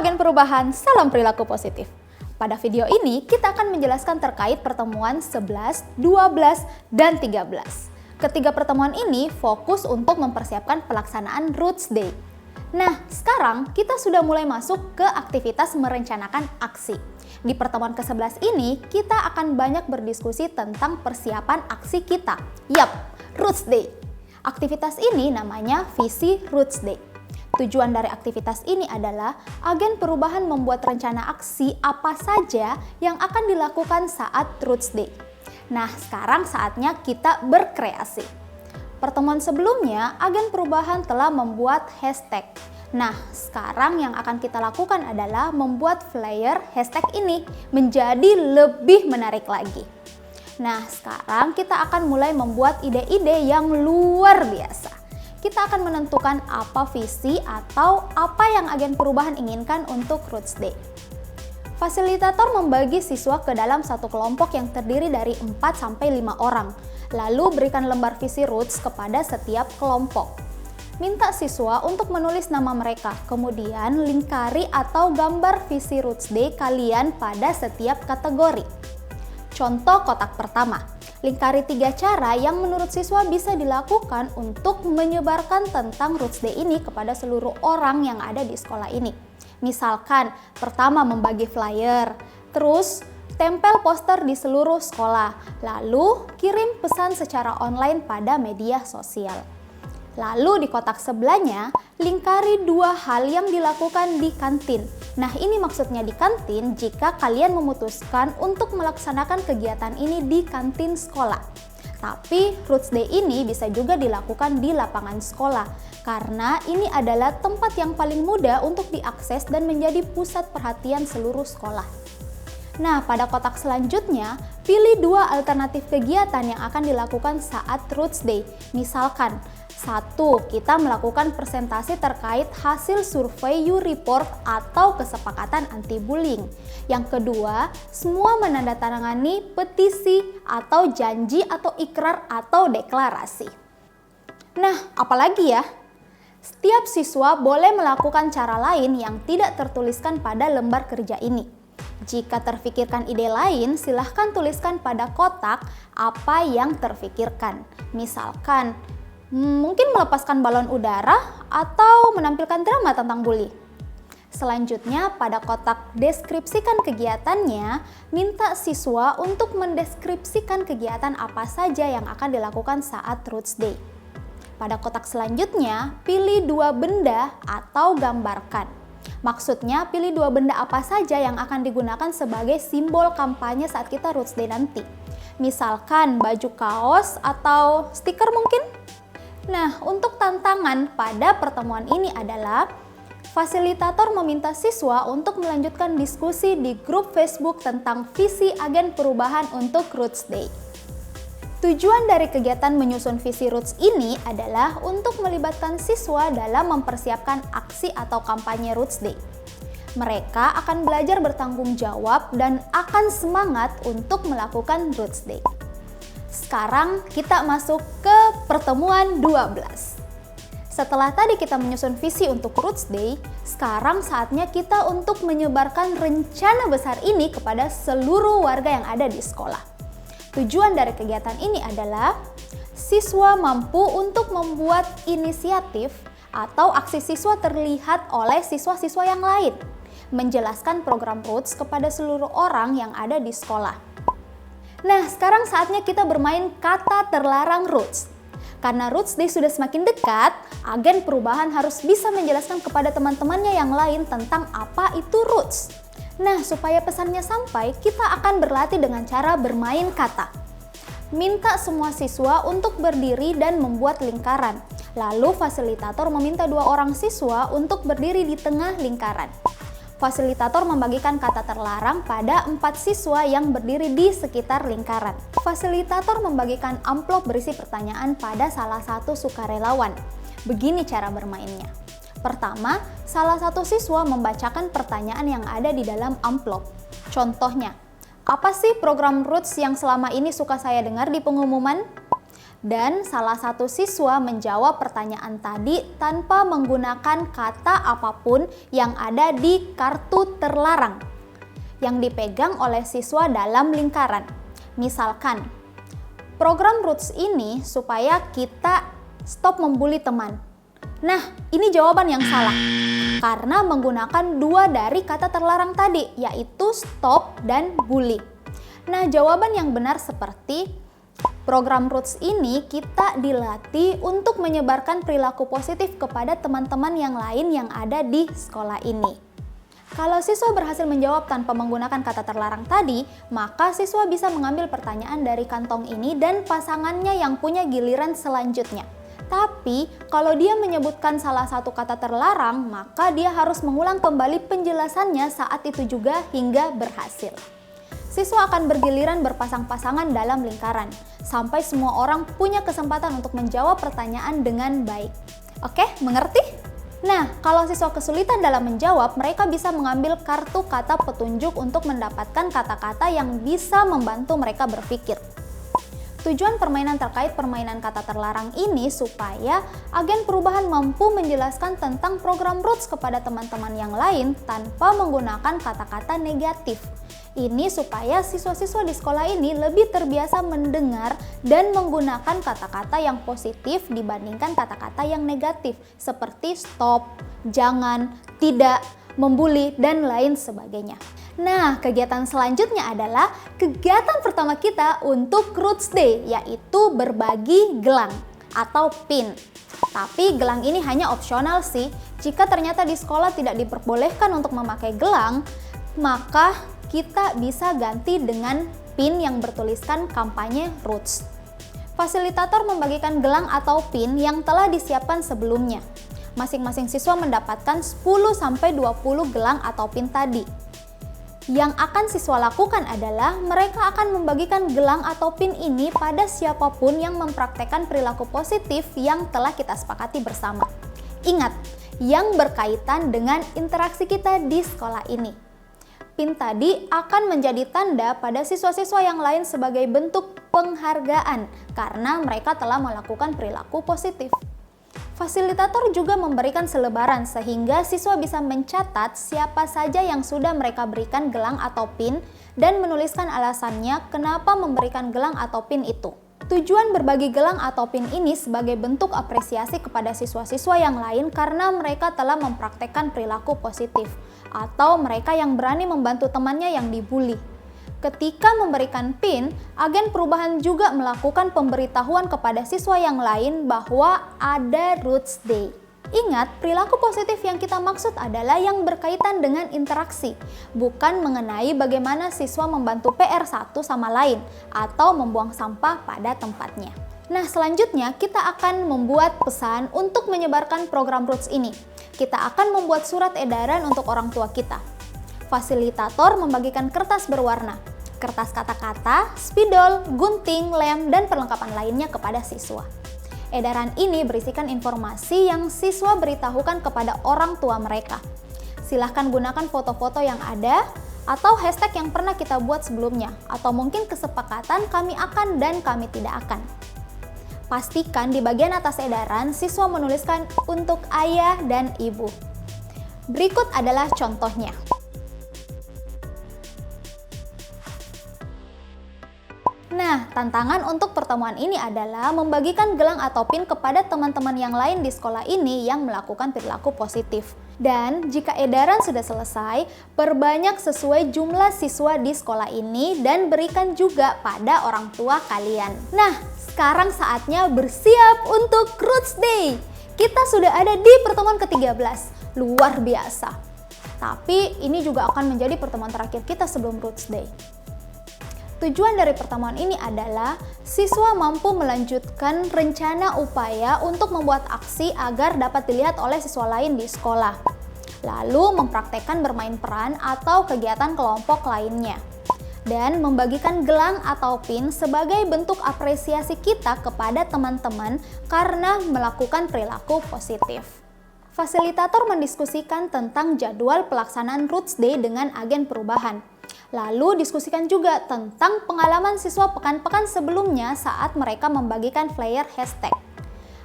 agen perubahan, salam perilaku positif. Pada video ini kita akan menjelaskan terkait pertemuan 11, 12, dan 13. Ketiga pertemuan ini fokus untuk mempersiapkan pelaksanaan Roots Day. Nah, sekarang kita sudah mulai masuk ke aktivitas merencanakan aksi. Di pertemuan ke-11 ini, kita akan banyak berdiskusi tentang persiapan aksi kita. Yap, Roots Day. Aktivitas ini namanya Visi Roots Day. Tujuan dari aktivitas ini adalah agen perubahan membuat rencana aksi apa saja yang akan dilakukan saat Roots Day. Nah, sekarang saatnya kita berkreasi. Pertemuan sebelumnya, agen perubahan telah membuat hashtag. Nah, sekarang yang akan kita lakukan adalah membuat flyer hashtag ini menjadi lebih menarik lagi. Nah, sekarang kita akan mulai membuat ide-ide yang luar biasa. Kita akan menentukan apa visi atau apa yang agen perubahan inginkan untuk Roots Day. Fasilitator membagi siswa ke dalam satu kelompok yang terdiri dari 4-5 orang, lalu berikan lembar visi Roots kepada setiap kelompok. Minta siswa untuk menulis nama mereka, kemudian lingkari atau gambar visi Roots Day kalian pada setiap kategori. Contoh kotak pertama, lingkari 3 cara yang menurut siswa bisa dilakukan untuk menyebarkan tentang Roots Day ini kepada seluruh orang yang ada di sekolah ini. Misalkan, pertama membagi flyer, terus tempel poster di seluruh sekolah, lalu kirim pesan secara online pada media sosial. Lalu di kotak sebelahnya, lingkari 2 hal yang dilakukan di kantin. Nah, ini maksudnya di kantin jika kalian memutuskan untuk melaksanakan kegiatan ini di kantin sekolah. Tapi Roots Day ini bisa juga dilakukan di lapangan sekolah, karena ini adalah tempat yang paling mudah untuk diakses dan menjadi pusat perhatian seluruh sekolah. Nah, pada kotak selanjutnya, pilih 2 alternatif kegiatan yang akan dilakukan saat Roots Day. Misalkan, 1. Kita melakukan presentasi terkait hasil survei U-Report atau kesepakatan anti-bullying. Yang kedua, semua menandatangani petisi atau janji atau ikrar atau deklarasi. Nah, apalagi ya? Setiap siswa boleh melakukan cara lain yang tidak tertuliskan pada lembar kerja ini. Jika terfikirkan ide lain, silahkan tuliskan pada kotak apa yang terfikirkan. Misalkan, mungkin melepaskan balon udara atau menampilkan drama tentang bully. Selanjutnya, pada kotak deskripsikan kegiatannya, minta siswa untuk mendeskripsikan kegiatan apa saja yang akan dilakukan saat Roots Day. Pada kotak selanjutnya, pilih 2 benda atau gambarkan. Maksudnya, pilih 2 benda apa saja yang akan digunakan sebagai simbol kampanye saat kita Roots Day nanti. Misalkan baju kaos atau stiker mungkin? Nah, untuk tantangan pada pertemuan ini adalah fasilitator meminta siswa untuk melanjutkan diskusi di grup Facebook tentang visi agen perubahan untuk Roots Day. Tujuan dari kegiatan menyusun visi Roots ini adalah untuk melibatkan siswa dalam mempersiapkan aksi atau kampanye Roots Day. Mereka akan belajar bertanggung jawab dan akan semangat untuk melakukan Roots Day. Sekarang kita masuk ke pertemuan 12. Setelah tadi kita menyusun visi untuk Roots Day, sekarang saatnya kita untuk menyebarkan rencana besar ini kepada seluruh warga yang ada di sekolah. Tujuan dari kegiatan ini adalah siswa mampu untuk membuat inisiatif atau aksi siswa terlihat oleh siswa-siswa yang lain, menjelaskan program Roots kepada seluruh orang yang ada di sekolah. Nah, sekarang saatnya kita bermain kata terlarang Roots. Karena Roots Day sudah semakin dekat, agen perubahan harus bisa menjelaskan kepada teman-temannya yang lain tentang apa itu Roots. Nah, supaya pesannya sampai, kita akan berlatih dengan cara bermain kata. Minta semua siswa untuk berdiri dan membuat lingkaran. Lalu fasilitator meminta 2 orang siswa untuk berdiri di tengah lingkaran. Fasilitator membagikan kata terlarang pada 4 siswa yang berdiri di sekitar lingkaran. Fasilitator membagikan amplop berisi pertanyaan pada salah satu sukarelawan. Begini cara bermainnya. Pertama, salah satu siswa membacakan pertanyaan yang ada di dalam amplop. Contohnya, apa sih program Roots yang selama ini suka saya dengar di pengumuman? Dan salah satu siswa menjawab pertanyaan tadi tanpa menggunakan kata apapun yang ada di kartu terlarang yang dipegang oleh siswa dalam lingkaran. Misalkan, program Roots ini supaya kita stop membuli teman. Nah, ini jawaban yang salah karena menggunakan dua dari kata terlarang tadi, yaitu stop dan bully. Nah, jawaban yang benar seperti program Roots ini kita dilatih untuk menyebarkan perilaku positif kepada teman-teman yang lain yang ada di sekolah ini. Kalau siswa berhasil menjawab tanpa menggunakan kata terlarang tadi, maka siswa bisa mengambil pertanyaan dari kantong ini dan pasangannya yang punya giliran selanjutnya. Tapi, kalau dia menyebutkan salah satu kata terlarang, maka dia harus mengulang kembali penjelasannya saat itu juga hingga berhasil. Siswa akan bergiliran berpasang-pasangan dalam lingkaran, sampai semua orang punya kesempatan untuk menjawab pertanyaan dengan baik. Oke, mengerti? Nah, kalau siswa kesulitan dalam menjawab, mereka bisa mengambil kartu kata petunjuk untuk mendapatkan kata-kata yang bisa membantu mereka berpikir. Tujuan permainan terkait permainan kata terlarang ini supaya agen perubahan mampu menjelaskan tentang program Roots kepada teman-teman yang lain tanpa menggunakan kata-kata negatif. Ini supaya siswa-siswa di sekolah ini lebih terbiasa mendengar dan menggunakan kata-kata yang positif dibandingkan kata-kata yang negatif seperti stop, jangan, tidak, membuli, dan lain sebagainya. Nah, kegiatan selanjutnya adalah kegiatan pertama kita untuk Roots Day, yaitu berbagi gelang atau pin. Tapi gelang ini hanya opsional sih. Jika ternyata di sekolah tidak diperbolehkan untuk memakai gelang, maka kita bisa ganti dengan pin yang bertuliskan kampanye Roots. Fasilitator membagikan gelang atau pin yang telah disiapkan sebelumnya. Masing-masing siswa mendapatkan 10-20 gelang atau pin tadi. Yang akan siswa lakukan adalah mereka akan membagikan gelang atau pin ini pada siapapun yang mempraktekkan perilaku positif yang telah kita sepakati bersama. Ingat, yang berkaitan dengan interaksi kita di sekolah ini. Pin tadi akan menjadi tanda pada siswa-siswa yang lain sebagai bentuk penghargaan karena mereka telah melakukan perilaku positif. Fasilitator juga memberikan selebaran sehingga siswa bisa mencatat siapa saja yang sudah mereka berikan gelang atau pin dan menuliskan alasannya kenapa memberikan gelang atau pin itu. Tujuan berbagi gelang atau pin ini sebagai bentuk apresiasi kepada siswa-siswa yang lain karena mereka telah mempraktekkan perilaku positif, atau mereka yang berani membantu temannya yang dibully. Ketika memberikan pin, agen perubahan juga melakukan pemberitahuan kepada siswa yang lain bahwa ada Roots Day. Ingat, perilaku positif yang kita maksud adalah yang berkaitan dengan interaksi, bukan mengenai bagaimana siswa membantu PR satu sama lain atau membuang sampah pada tempatnya. Nah, selanjutnya kita akan membuat pesan untuk menyebarkan program Roots ini. Kita akan membuat surat edaran untuk orang tua kita. Fasilitator membagikan kertas berwarna, kertas kata-kata, spidol, gunting, lem, dan perlengkapan lainnya kepada siswa. Edaran ini berisikan informasi yang siswa beritahukan kepada orang tua mereka. Silahkan gunakan foto-foto yang ada atau hashtag yang pernah kita buat sebelumnya, atau mungkin kesepakatan kami akan dan kami tidak akan. Pastikan di bagian atas edaran siswa menuliskan untuk ayah dan ibu. Berikut adalah contohnya. Nah, tantangan untuk pertemuan ini adalah membagikan gelang atau pin kepada teman-teman yang lain di sekolah ini yang melakukan perilaku positif. Dan jika edaran sudah selesai, perbanyak sesuai jumlah siswa di sekolah ini dan berikan juga pada orang tua kalian. Nah, sekarang saatnya bersiap untuk Roots Day. Kita sudah ada di pertemuan ke-13, luar biasa. Tapi ini juga akan menjadi pertemuan terakhir kita sebelum Roots Day. Tujuan dari pertemuan ini adalah siswa mampu melanjutkan rencana upaya untuk membuat aksi agar dapat dilihat oleh siswa lain di sekolah. Lalu mempraktekkan bermain peran atau kegiatan kelompok lainnya. Dan membagikan gelang atau pin sebagai bentuk apresiasi kita kepada teman-teman karena melakukan perilaku positif. Fasilitator mendiskusikan tentang jadwal pelaksanaan Roots Day dengan agen perubahan. Lalu diskusikan juga tentang pengalaman siswa pekan-pekan sebelumnya saat mereka membagikan flyer hashtag.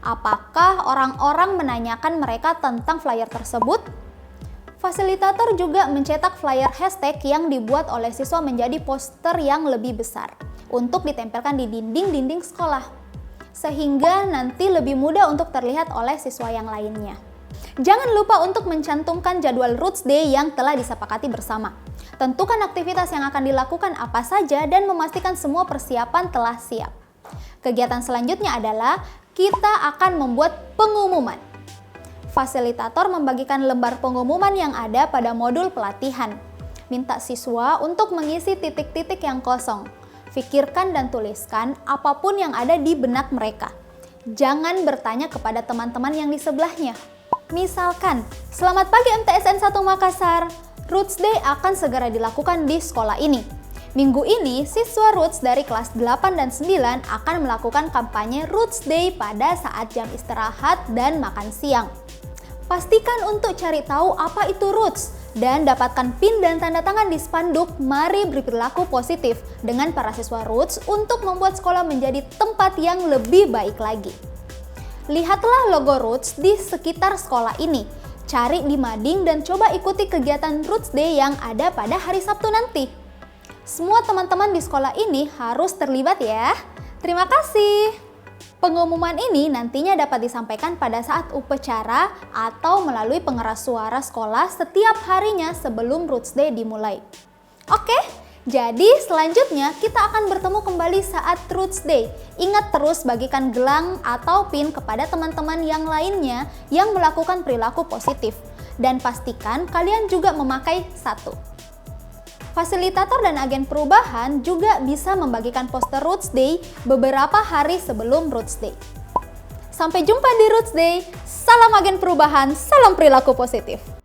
Apakah orang-orang menanyakan mereka tentang flyer tersebut? Fasilitator juga mencetak flyer hashtag yang dibuat oleh siswa menjadi poster yang lebih besar untuk ditempelkan di dinding-dinding sekolah, sehingga nanti lebih mudah untuk terlihat oleh siswa yang lainnya. Jangan lupa untuk mencantumkan jadwal Roots Day yang telah disepakati bersama. Tentukan aktivitas yang akan dilakukan apa saja dan memastikan semua persiapan telah siap. Kegiatan selanjutnya adalah kita akan membuat pengumuman. Fasilitator membagikan lembar pengumuman yang ada pada modul pelatihan. Minta siswa untuk mengisi titik-titik yang kosong. Pikirkan dan tuliskan apapun yang ada di benak mereka. Jangan bertanya kepada teman-teman yang di sebelahnya. Misalkan, selamat pagi MTSN 1 Makassar. Roots Day akan segera dilakukan di sekolah ini. Minggu ini, siswa Roots dari kelas 8 dan 9 akan melakukan kampanye Roots Day pada saat jam istirahat dan makan siang. Pastikan untuk cari tahu apa itu Roots dan dapatkan pin dan tanda tangan di spanduk Mari Berperilaku Positif dengan para siswa Roots untuk membuat sekolah menjadi tempat yang lebih baik lagi. Lihatlah logo Roots di sekitar sekolah ini. Cari di mading dan coba ikuti kegiatan Roots Day yang ada pada hari Sabtu nanti. Semua teman-teman di sekolah ini harus terlibat ya. Terima kasih. Pengumuman ini nantinya dapat disampaikan pada saat upacara atau melalui pengeras suara sekolah setiap harinya sebelum Roots Day dimulai. Oke, jadi selanjutnya kita akan bertemu kembali saat Roots Day. Ingat terus bagikan gelang atau pin kepada teman-teman yang lainnya yang melakukan perilaku positif. Dan pastikan kalian juga memakai satu. Fasilitator dan agen perubahan juga bisa membagikan poster Roots Day beberapa hari sebelum Roots Day. Sampai jumpa di Roots Day. Salam agen perubahan, salam perilaku positif.